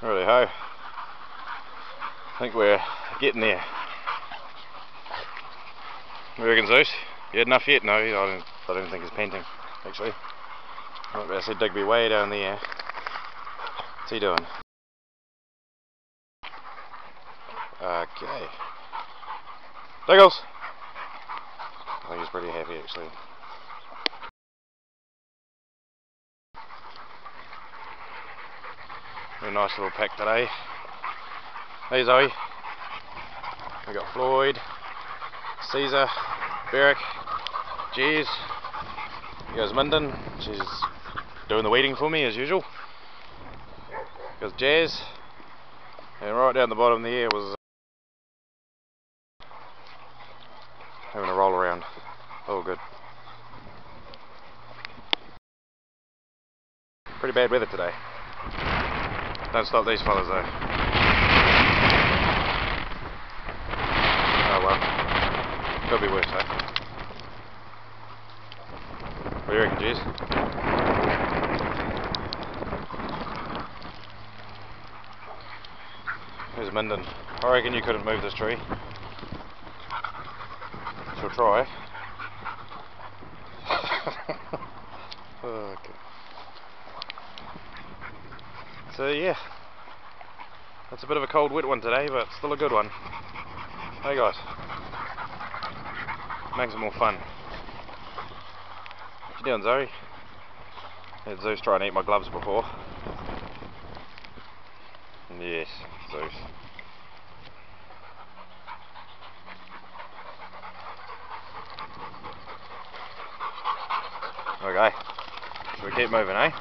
Righty ho. I think we're getting there. What do you reckon, Zeus? You had enough yet? No, I don't think he's painting, actually. Might be able to see Digby way down there. What's he doing? Okay. Diggles! I think he's pretty happy, actually. A nice little pack today. Hey Zoe. We got Floyd, Caesar, Beric, Jez. Here's Minden. She's doing the weeding for me as usual. Here's Jazz. And right down the bottom there was having a roll around. Oh good. Pretty bad weather today. Don't stop these fellas though. Oh well. Could be worse, eh? What do you reckon, Jez? Here's Minden. I reckon you couldn't move this tree. She'll try. Okay. So yeah, it's a bit of a cold wet one today, but still a good one. Hey guys, makes it more fun. What you doing, Zoe? Had Zeus try and eat my gloves before. Yes, Zeus. Okay, should we keep moving, eh?